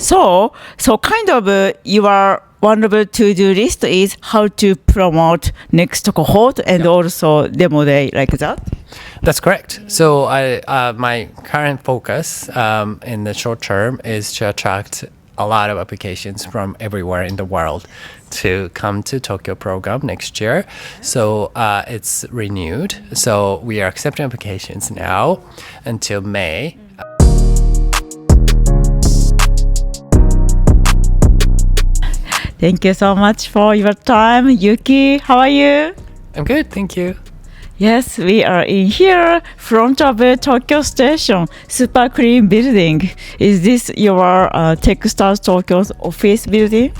So kind of your one of the to-do list is how to promote next cohort and also demo day like that. That's correct. So my current focus in the short term is to attract a lot of applications from everywhere in the world to come to Tokyo program next year. So it's renewed. So we are accepting applications now until May. Thank you so much for your time, Yuki. How are you? I'm good, thank you. Yes, we are in here, front of the Tokyo station, super clean building. Is this your TechStars Tokyo's office building?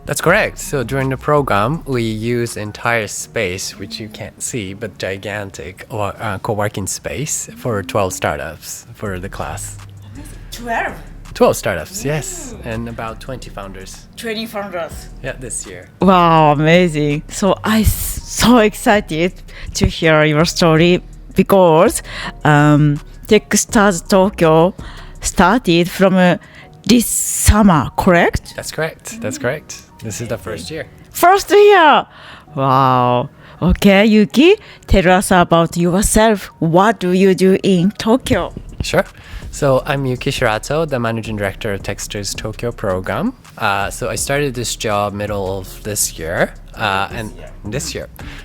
That's correct. So during the program, we use entire space, which you can't see, but gigantic co-working space for 12 startups for the class. 12? 12 startups, yes, and about 20 founders. 20 founders. Yeah, this year. Wow, amazing. So I'm so excited to hear your story because TechStars Tokyo started from this summer, correct? That's correct. That's correct. This is the first year. First year. Wow. Okay, Yuki, tell us about yourself. What do you do in Tokyo? Sure. So I'm Yuki SHirato, the managing director of TechStars Tokyo program. So I started this job middle of this year. And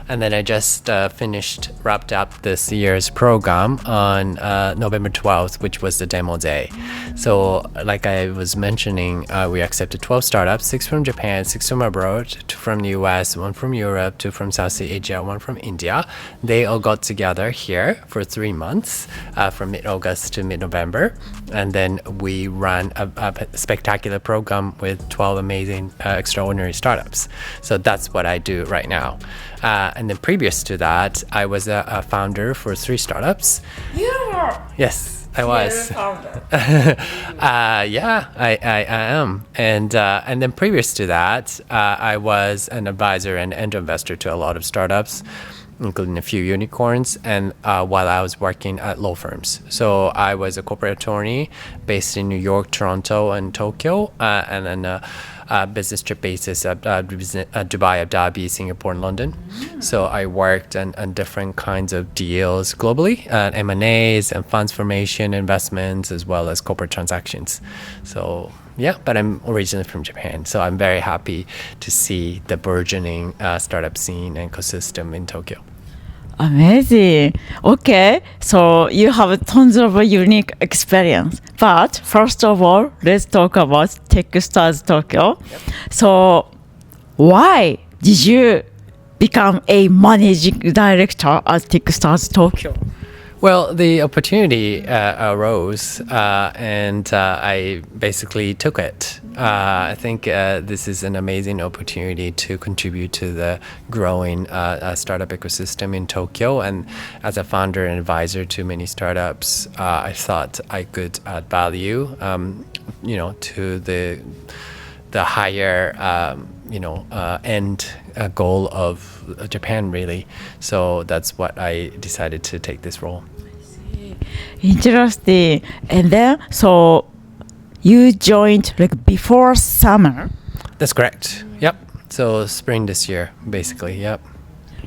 then I just wrapped up this year's program on November 12th, which was the demo day. So like I was mentioning, we accepted 12 startups, 6 from Japan, 6 from abroad, 2 from the US, 1 from Europe, 2 from Southeast Asia, 1 from India. They all got together here for 3 months, from mid-August to mid-November. And then we ran a spectacular program with 12 amazing, extraordinary startups. So that's what I do right now. And then previous to that, I was a founder for 3 startups. You were? Yes, I was. Yeah, I am. And then previous to that, I was an advisor and angel investor to a lot of startups, including a few unicorns, and while I was working at law firms. So I was a corporate attorney based in New York, Toronto, and Tokyo, and then business trip basis at Dubai, Abu Dhabi, Singapore, and London. So I worked on different kinds of deals globally, M&As and funds formation, investments, as well as corporate transactions. So yeah, but I'm originally from Japan, so I'm very happy to see the burgeoning startup scene and ecosystem in Tokyo. Amazing. Okay, so you have tons of unique experience. But first of all, let's talk about TechStars Tokyo. Yep. So why did you become a managing director at TechStars Tokyo? Well, the opportunity arose, and I basically took it. I think this is an amazing opportunity to contribute to the growing startup ecosystem in Tokyo. And as a founder and advisor to many startups, I thought I could add value, to the higher, end goal of Japan, really. So that's what I decided to take this role. Interesting. And then, so you joined like before summer. That's correct. Yep. So spring this year, basically. Yep.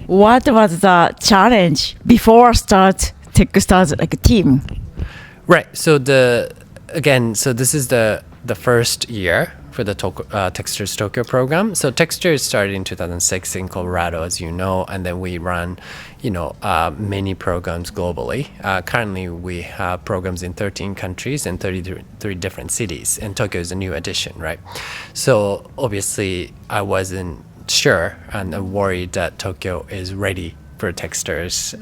What was the challenge before start TechStars like team? Right. So this is the first year for the TechStars Tokyo program. So TechStars started in 2006 in Colorado, as you know, and then we run, many programs globally. Currently, we have programs in 13 countries and 33 different cities, and Tokyo is a new addition, right? So obviously, I wasn't sure and worried that Tokyo is ready for TechStars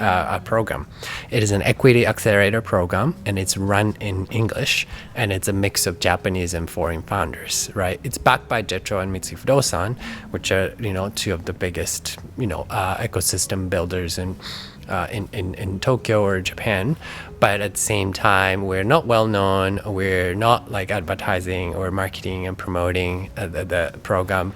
program. It is an equity accelerator program, and it's run in English, and it's a mix of Japanese and foreign founders, right? It's backed by Jetro and Mitsui Fudosan, which are, 2 of the biggest, ecosystem builders in Tokyo or Japan. But at the same time, we're not well known. We're not like advertising or marketing and promoting the program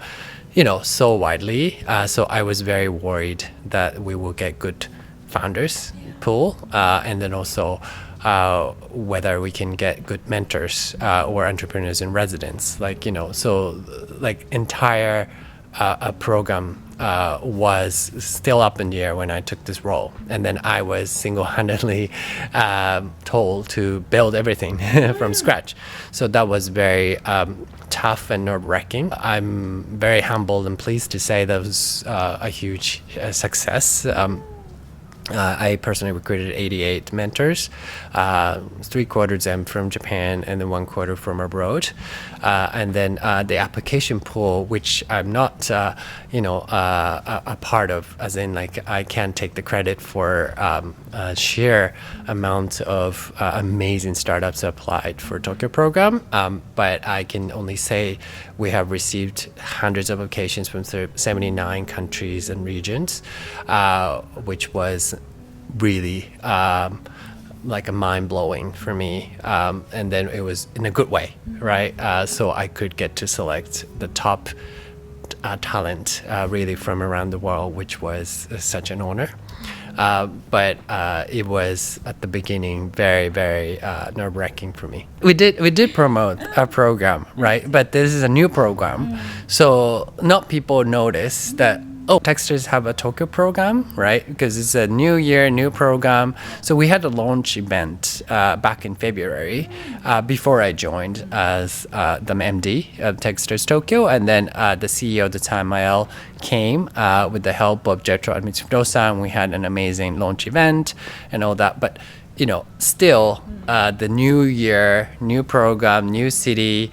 so widely. So I was very worried that we will get good founders pool, and then also whether we can get good mentors or entrepreneurs in residence. Like, so like entire program was still up in the air when I took this role. And then I was single-handedly told to build everything from scratch. So that was very tough and nerve-wracking. I'm very humbled and pleased to say that was a huge success. I personally recruited 88 mentors, 3/4 of them from Japan and then 1/4 from abroad. And then the application pool, which I'm not, a part of, as in like I can't take the credit for a sheer amount of amazing startups applied for Tokyo program. But I can only say we have received hundreds of applications from 79 countries and regions, which was really like a mind-blowing for me, and then it was in a good way, right? So I could get to select the top talent really from around the world, which was such an honor. But it was at the beginning very, very nerve-wracking for me. We did promote a program, right? But this is a new program, so not people notice that. Oh, TechStars have a Tokyo program, right? Because it's a new year, new program. So we had a launch event back in February before I joined as the MD of TechStars Tokyo. And then the CEO at the time, Mael, came with the help of Jetro and Mitsudo-san. We had an amazing launch event and all that. But, still the new year, new program, new city,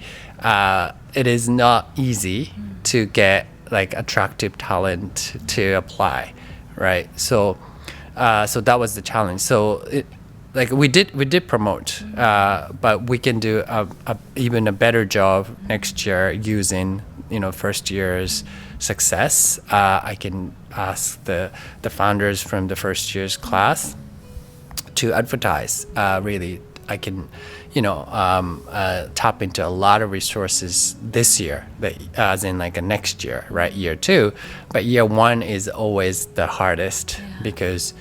it is not easy to get like attractive talent to apply, right? So that was the challenge. So we did promote, but we can do even a better job next year using first year's success. I can ask the founders from the first year's class to advertise. Really, I can tap into a lot of resources this year, as in like a next year, right? Year 2. But year 1 is always the hardest because,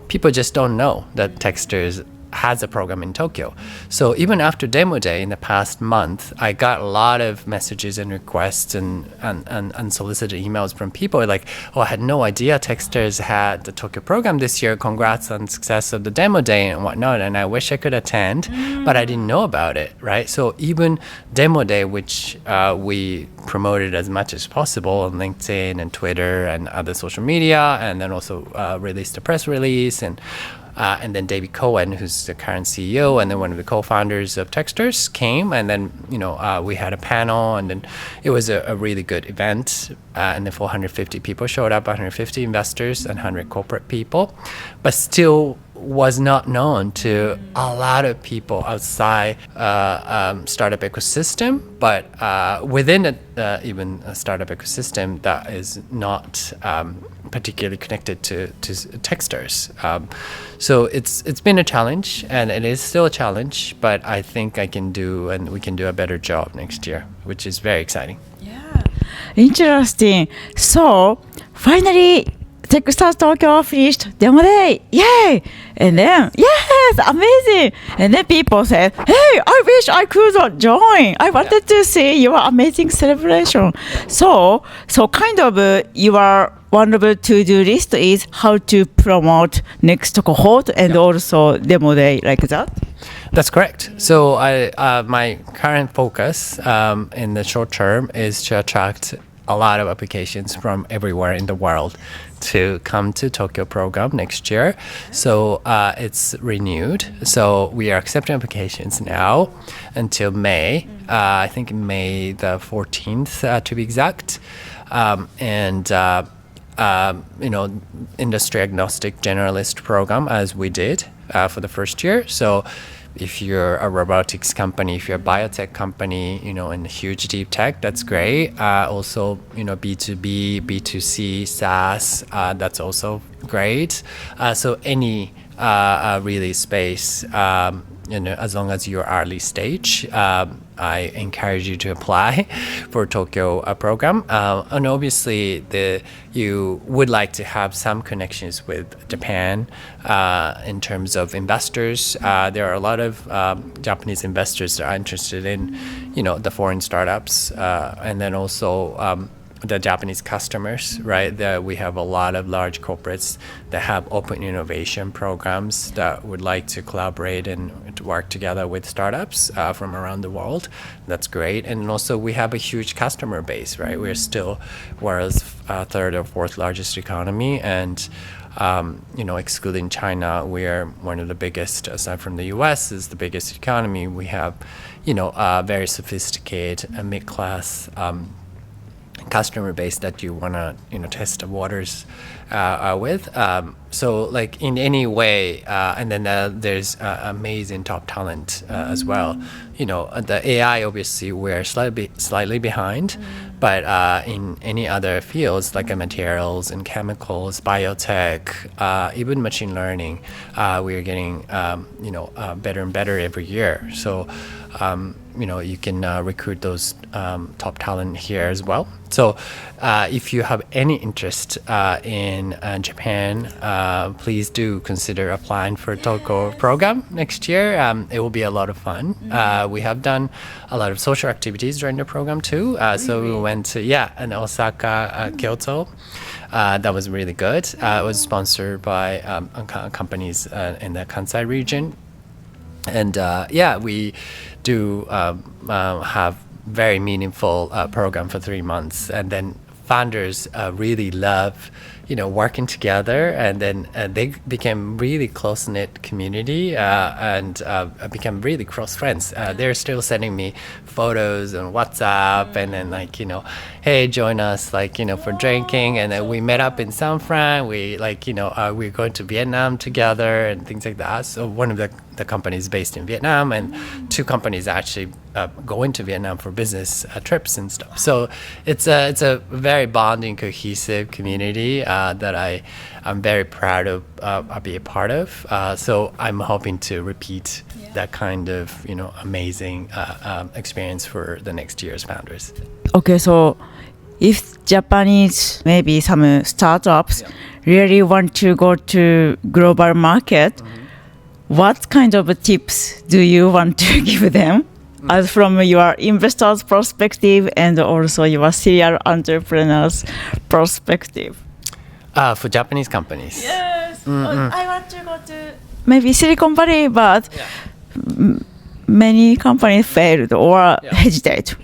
people just don't know that TechStars has a program in Tokyo. So even after demo day in the past month, I got a lot of messages and requests and unsolicited emails from people like, oh, I had no idea TechStars had the Tokyo program this year. Congrats on success of the demo day and whatnot. And I wish I could attend, but I didn't know about it, right? So even demo day, which we promoted as much as possible on LinkedIn and Twitter and other social media, and then also released a press release and then David Cohen, who's the current CEO, and then one of the co-founders of TechStars came, and then we had a panel, and then it was a really good event, and then 450 people showed up, 150 investors and 100 corporate people, but still was not known to a lot of people outside startup ecosystem, but within even a startup ecosystem that is not particularly connected to TechStars. So it's been a challenge, and it is still a challenge, but I think we can do a better job next year, which is very exciting. Yeah, interesting. So finally, TechStars Tokyo finished demo day. Yay! And then, yes, amazing. And then people said, hey, I wish I could join. I wanted to see your amazing celebration. So kind of your one of the to-do list is how to promote next cohort and also demo day like that. That's correct. So my current focus in the short term is to attract a lot of applications from everywhere in the world to come to Tokyo program next year. So it's renewed. So we are accepting applications now until May. I think May the 14th to be exact. Industry agnostic generalist program as we did for the first year. So if you're a robotics company, if you're a biotech company, in huge deep tech, that's great. Also, B2B, B2C, SaaS, that's also great. So any really space, as long as you're early stage, I encourage you to apply for Tokyo program. And obviously, you would like to have some connections with Japan in terms of investors. There are a lot of Japanese investors that are interested in, the foreign startups, and then also the Japanese customers, right? We have a lot of large corporates that have open innovation programs that would like to collaborate and to work together with startups from around the world. That's great. And also we have a huge customer base, right? We're still world's third or fourth largest economy, and excluding China, we are one of the biggest, aside from the US, is the biggest economy. We have, very sophisticated mid-class customer base that you want to test the waters with. So like in any way, and then there's amazing top talent as well. The AI, obviously we're slightly behind, but in any other fields like materials and chemicals, biotech, even machine learning, we're getting better and better every year. So you can recruit those top talent here as well. So if you have any interest in Japan, please do consider applying for Tokyo program next year. It will be a lot of fun. We have done a lot of social activities during the program too. So we went to in Osaka, Kyoto. That was really good. It was sponsored by companies in the Kansai region. And we do have very meaningful program for 3 months, and then founders really love working together, and then they became really close-knit community and become really close friends. They're still sending me photos on WhatsApp, and then hey, join us for drinking, and then we met up in San Fran. We're going to Vietnam together and things like that. So one of the companies based in Vietnam, and 2 companies actually going to Vietnam for business trips and stuff. So it's a very bonding, cohesive community that I'm very proud of be a part of. So I'm hoping to repeat that kind of amazing experience for the next year's founders. Okay, so if Japanese, maybe some startups really want to go to global market, what kind of tips do you want to give them as from your investors' perspective and also your serial entrepreneurs' perspective? For Japanese companies? Yes. I want to go to maybe Silicon Valley, but many companies failed or hesitate.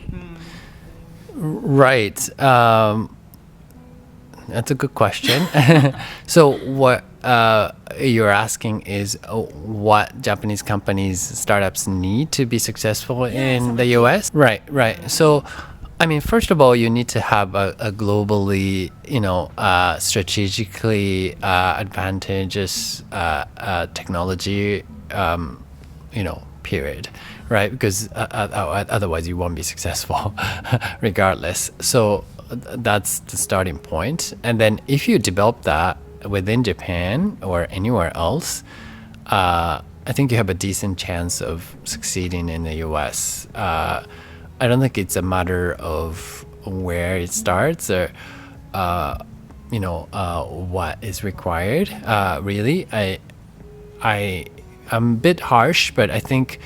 Right. That's a good question. So what you're asking is what Japanese companies, startups need to be successful in the US? Right. So, first of all, you need to have a globally, strategically advantageous technology, period. Right? Because otherwise you won't be successful regardless. So that's the starting point. And then if you develop that within Japan or anywhere else, I think you have a decent chance of succeeding in the US. I don't think it's a matter of where it starts or what is required. Really, I'm a bit harsh, but I think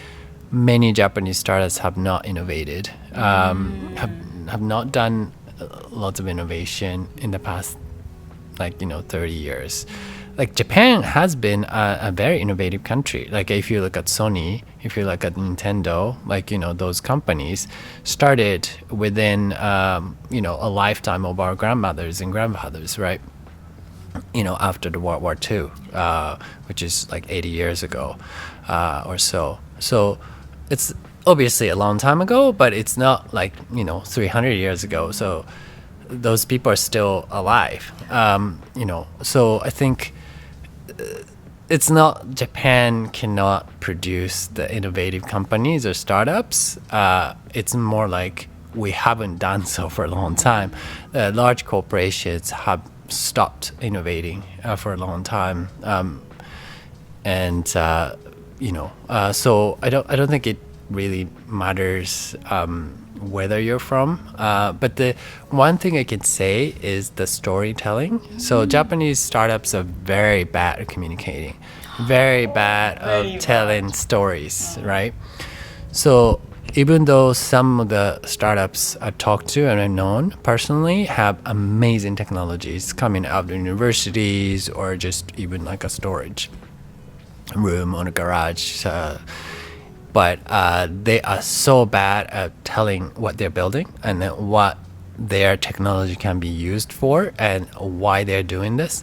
many Japanese startups have not innovated, have not done lots of innovation in the past 30 years. Japan has been a very innovative country. If you look at Sony, if you look at Nintendo, those companies started within a lifetime of our grandmothers and grandfathers, right? After the World War II, which is 80 years ago or so. So it's obviously a long time ago, but it's not 300 years ago. So those people are still alive. So I think it's not Japan cannot produce the innovative companies or startups. It's more like we haven't done so for a long time. Large corporations have stopped innovating for a long time. And So I don't think it really matters whether you're from. But the one thing I can say is the storytelling. So Japanese startups are very bad at communicating, very bad at telling stories, right? So even though some of the startups I've talked to and I've known personally have amazing technologies coming out of universities or just even like a storage room or a garage, but they are so bad at telling what they're building and then what their technology can be used for and why they're doing this.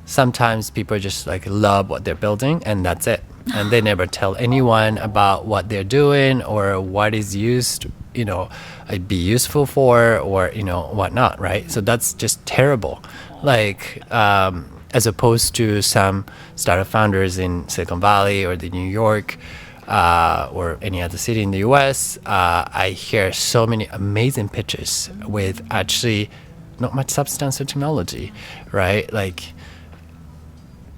Sometimes people just like love what they're building and that's it, and they never tell anyone about what they're doing or what is used, be useful for, or whatnot, right? So that's just terrible. Like as opposed to some startup founders in Silicon Valley or the New York or any other city in the US, I hear so many amazing pitches with actually not much substance or technology, right? Like,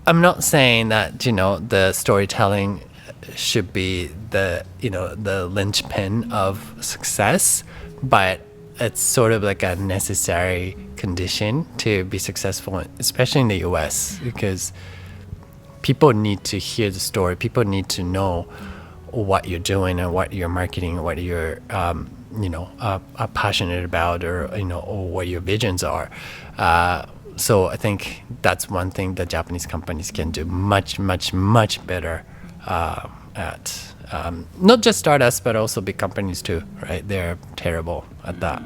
I'm not saying that the storytelling should be the linchpin of success, but it's sort of like a necessary condition to be successful, especially in the US, because people need to hear the story. People need to know what you're doing and what you're marketing, what you're are passionate about, or or what your visions are. So I think that's one thing that Japanese companies can do much, much, much better at. Not just startups, but also big companies too, right? They're terrible at that.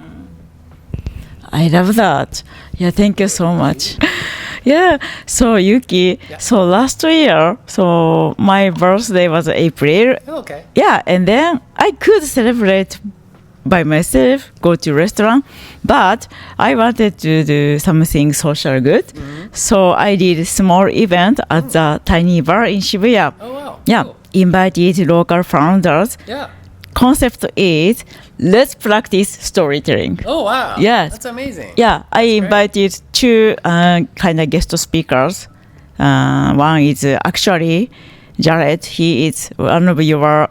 I love that. Yeah, thank you so much. Yeah, so Yuki, so last year, so my birthday was April. Okay. Yeah, and then I could celebrate by myself, go to restaurant, but I wanted to do something social good. So I did a small event at the tiny bar in Shibuya. Oh wow. Yeah, Cool. invited local founders. Yeah. Concept is let's practice storytelling. Oh wow. Yes. That's amazing. Yeah, I invited two kind of guest speakers. One is actually Jared. He is one of your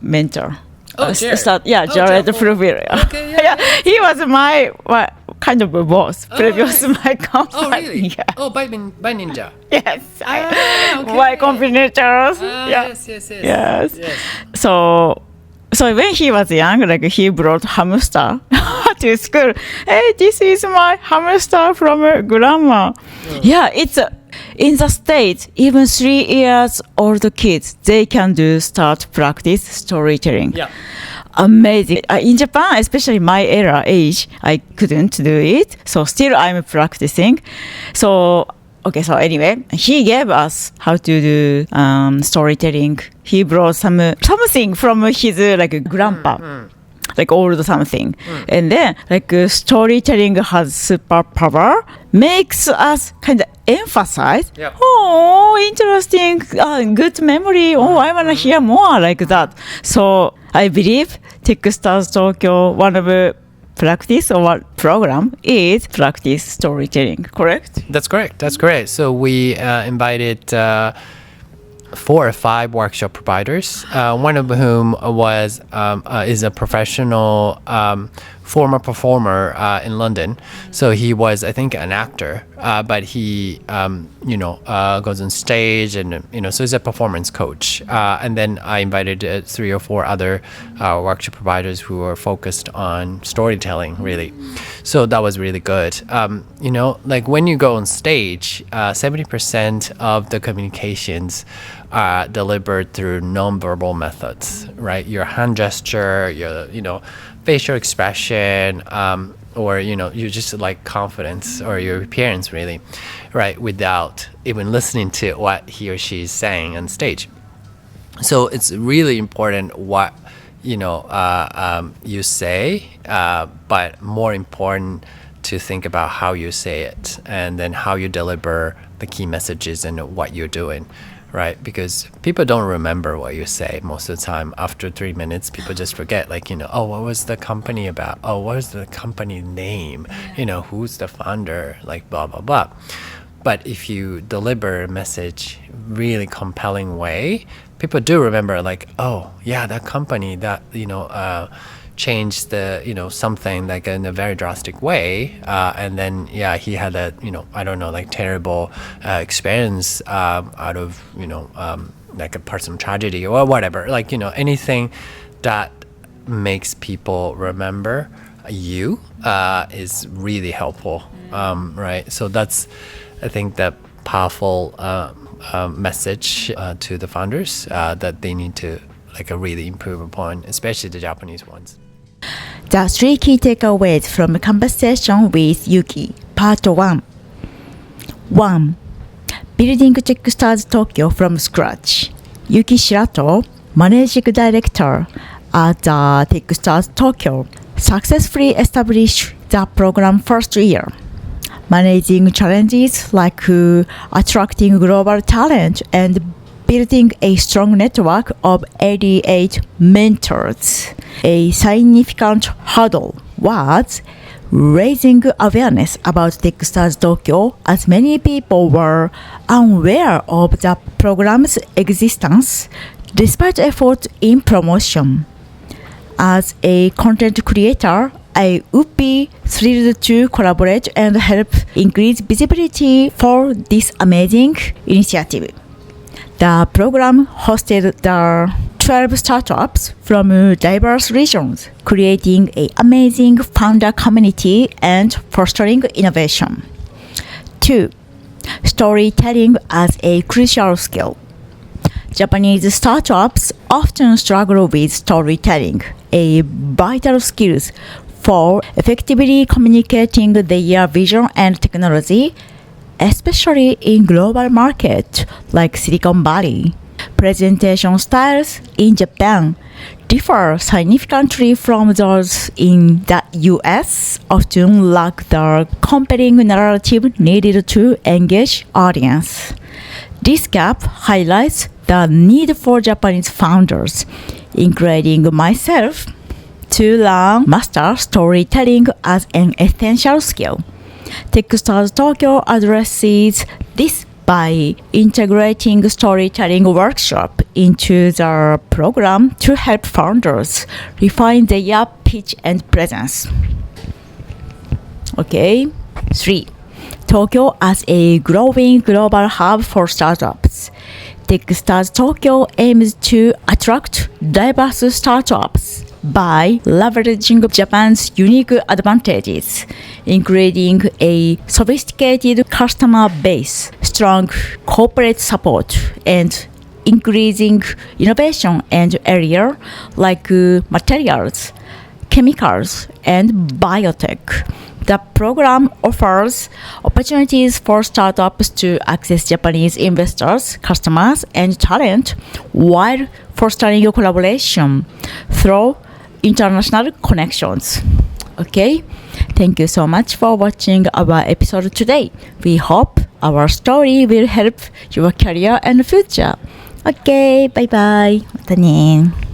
mentor. Oh, Jared. Jared Frubil. Okay, yeah. He was my kind of boss, previous right. my company. Oh really? Yeah. Oh, by Ninja. Yes. Okay. My competitors. Yes. So when he was young, like he brought hamster to school. Hey, this is my hamster from grandma. Yeah, it's in the States, even 3 years old kids, they can start practice storytelling. Yeah. Amazing. In Japan, especially my age, I couldn't do it. So still I'm practicing. So anyway, he gave us how to do storytelling. He brought something from his grandpa. Like old something, and then storytelling has superpower, makes us kind of emphasize. Yep. Oh, interesting, good memory. Oh, I wanna hear more like that. So I believe TechStars Tokyo, one of the practice or program is practice storytelling. Correct? That's correct. So we invited 4 or 5 workshop providers, one of whom is a professional former performer in London. So he was, I think, an actor, but he goes on stage and so he's a performance coach. And then I invited 3 or 4 other workshop providers who are focused on storytelling, really. So that was really good. Like when you go on stage, 70% of the communications are delivered through nonverbal methods, right? Your hand gesture, your facial expression, or you just like confidence or your appearance, really, right? Without even listening to what he or she is saying on stage. So it's really important what you say, but more important to think about how you say it and then how you deliver the key messages and what you're doing. Right, because people don't remember what you say most of the time. After 3 minutes, people just forget, oh, what was the company about? Oh, what was the company name? Who's the founder? Like, blah, blah, blah. But if you deliver a message really compelling way, people do remember like, oh yeah, that company that changed the something like in a very drastic way, and then yeah, he had a I don't know, like terrible experience out of like a personal tragedy or whatever, like anything that makes people remember you is really helpful, right? So that's, I think, the powerful message to the founders that they need to like really improve upon, especially the Japanese ones. The 3 key takeaways from a conversation with Yuki, Part 1. 1. Building TechStars Tokyo from scratch. Yuki SHirato, Managing Director at TechStars Tokyo, successfully established the program first year. Managing challenges like attracting global talent and building a strong network of 88 mentors. A significant hurdle was raising awareness about TechStars Tokyo, as many people were unaware of the program's existence despite efforts in promotion. As a content creator, I would be thrilled to collaborate and help increase visibility for this amazing initiative. The program hosted the 12 startups from diverse regions, creating an amazing founder community and fostering innovation. 2. Storytelling as a crucial skill. Japanese startups often struggle with storytelling, a vital skill for effectively communicating their vision and technology, especially in global markets like Silicon Valley. Presentation styles in Japan differ significantly from those in the US, often lack the compelling narrative needed to engage audience. This gap highlights the need for Japanese founders, including myself, to learn master storytelling as an essential skill. TechStars Tokyo addresses this by integrating storytelling workshop into the program to help founders refine their pitch and presence. Okay. 3. Tokyo as a growing global hub for startups. TechStars Tokyo aims to attract diverse startups by leveraging Japan's unique advantages, including a sophisticated customer base, strong corporate support, and increasing innovation in areas like materials, chemicals, and biotech. The program offers opportunities for startups to access Japanese investors, customers, and talent while fostering collaboration through international connections. Okay, thank you so much for watching our episode today. We hope our story will help your career and future. Okay, bye bye. またね。